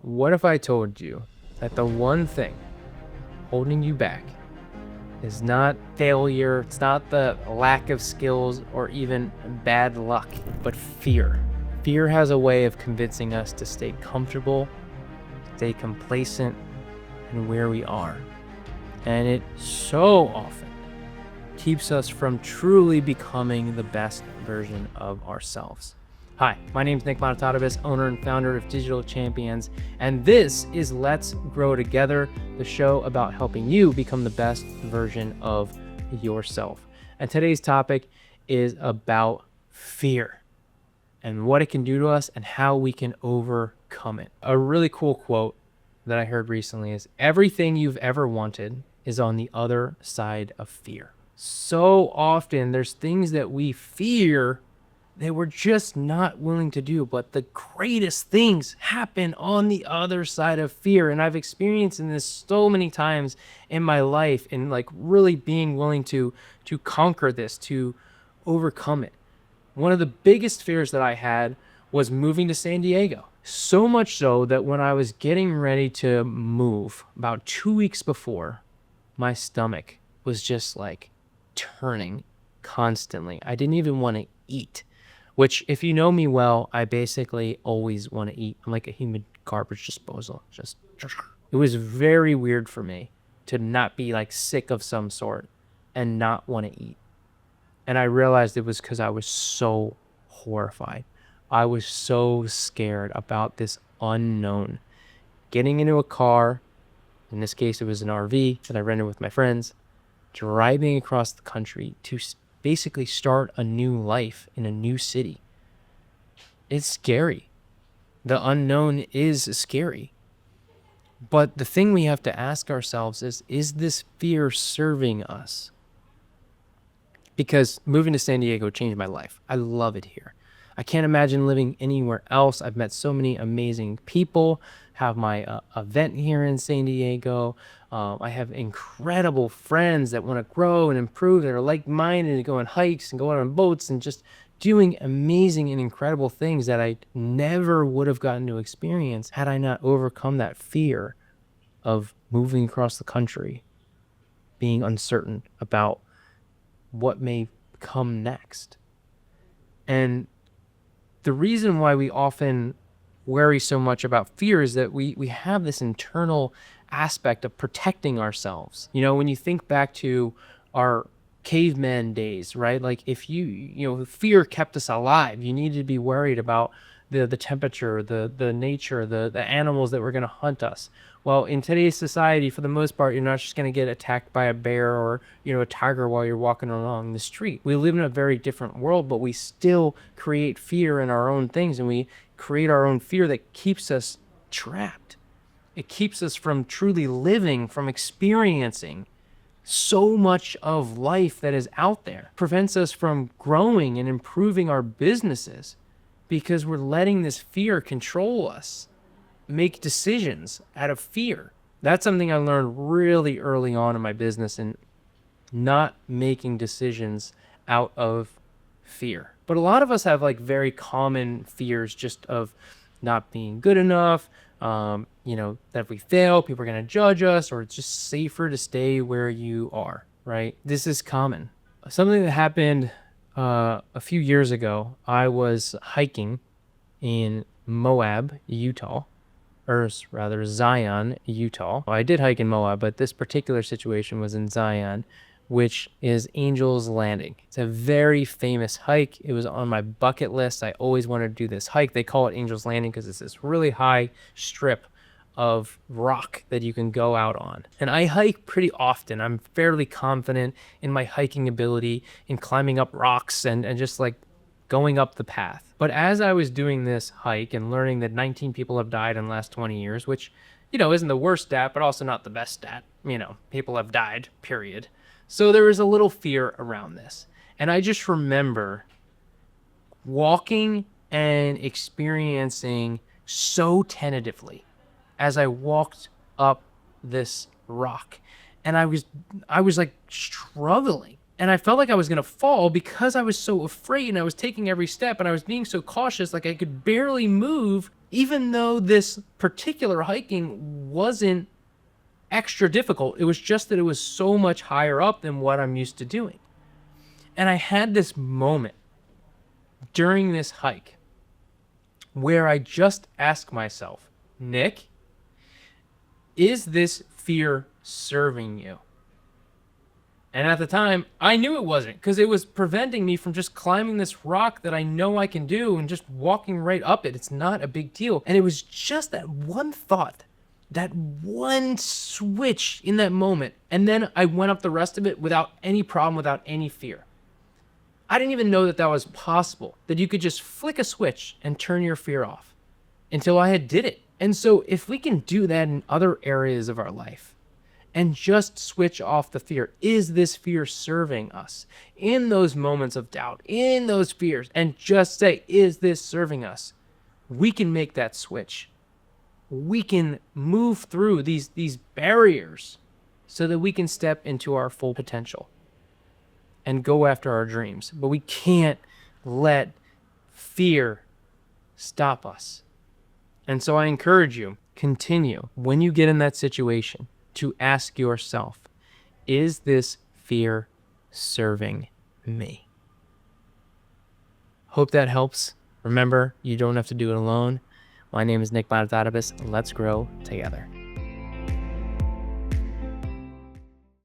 What if I told you that the one thing holding you back is not failure, it's not the lack of skills or even bad luck, but fear? Fear has a way of convincing us to stay comfortable, stay complacent in where we are. And it so often keeps us from truly becoming the best version of ourselves. Hi, my name is Bonitatibus, owner and founder of Digital Champions, and this is Let's Grow Together, the show about helping you become the best version of yourself. And today's topic is about fear and what it can do to us and how we can overcome it. A really cool quote that I heard recently is, everything you've ever wanted is on the other side of fear. So often there's things that we fear that we're just not willing to do, but the greatest things happen on the other side of fear. And I've experienced this so many times in my life, and like really being willing to conquer this, to overcome it. One of the biggest fears that I had was moving to San Diego. So much so that when I was getting ready to move, about 2 weeks before, my stomach was just like turning constantly. I didn't even want to eat. Which, if you know me well, I basically always want to eat. I'm like a human garbage disposal. It was very weird for me to not be like sick of some sort and not want to eat. And I realized it was because I was so horrified. I was so scared about this unknown. Getting into a car, in this case it was an RV that I rented with my friends, driving across the country to basically start a new life in a new city. It's scary. The unknown is scary. But the thing we have to ask ourselves is this fear serving us? Because moving to San Diego changed my life. I love it here. I can't imagine living anywhere else. I've met so many amazing people, have my event here in San Diego. I have incredible friends that want to grow and improve, that are like-minded, and go on hikes and go out on boats and just doing amazing and incredible things that I never would have gotten to experience had I not overcome that fear of moving across the country, being uncertain about what may come next. And the reason why we often worry so much about fear is that we have this internal aspect of protecting ourselves. You know, when you think back to our caveman days, right? Like if fear kept us alive, you needed to be worried about the temperature, the nature, the animals that were going to hunt us. Well, in today's society, for the most part, you're not just going to get attacked by a bear or, a tiger while you're walking along the street. We live in a very different world, but we still create fear in our own things, and we create our own fear that keeps us trapped. It keeps us from truly living, from experiencing so much of life that is out there. Prevents us from growing and improving our businesses because we're letting this fear control us. Make decisions out of fear. That's something I learned really early on in my business, and not making decisions out of fear. But a lot of us have like very common fears just of not being good enough, that if we fail, people are going to judge us, or it's just safer to stay where you are, right? This is common. Something that happened a few years ago, I was hiking in Moab, Utah, or rather Zion, Utah. Well, I did hike in Moab, but this particular situation was in Zion, which is Angel's Landing. It's a very famous hike. It was on my bucket list. I always wanted to do this hike. They call it Angel's Landing because it's this really high strip of rock that you can go out on. And I hike pretty often. I'm fairly confident in my hiking ability, in climbing up rocks and just like going up the path. But as I was doing this hike and learning that 19 people have died in the last 20 years, which, isn't the worst stat, but also not the best stat. People have died, period. So there was a little fear around this. And I just remember walking and experiencing so tentatively as I walked up this rock. And I was like struggling. And I felt like I was going to fall because I was so afraid, and I was taking every step and I was being so cautious, like I could barely move even though this particular hiking wasn't extra difficult. It was just that it was so much higher up than what I'm used to doing. And I had this moment during this hike where I just asked myself, Nick, is this fear serving you? And at the time, I knew it wasn't, because it was preventing me from just climbing this rock that I know I can do and just walking right up it. It's not a big deal. And it was just that one thought, that one switch in that moment. And then I went up the rest of it without any problem, without any fear. I didn't even know that that was possible, that you could just flick a switch and turn your fear off, until I had did it. And so if we can do that in other areas of our life and just switch off the fear, is this fear serving us in those moments of doubt, in those fears, and just say, is this serving us? We can make that switch. We can move through these barriers so that we can step into our full potential and go after our dreams. But we can't let fear stop us. And so I encourage you, continue, when you get in that situation, to ask yourself, is this fear serving me? Hope that helps. Remember, you don't have to do it alone. My name is Nick Bonitatibus. Let's grow together.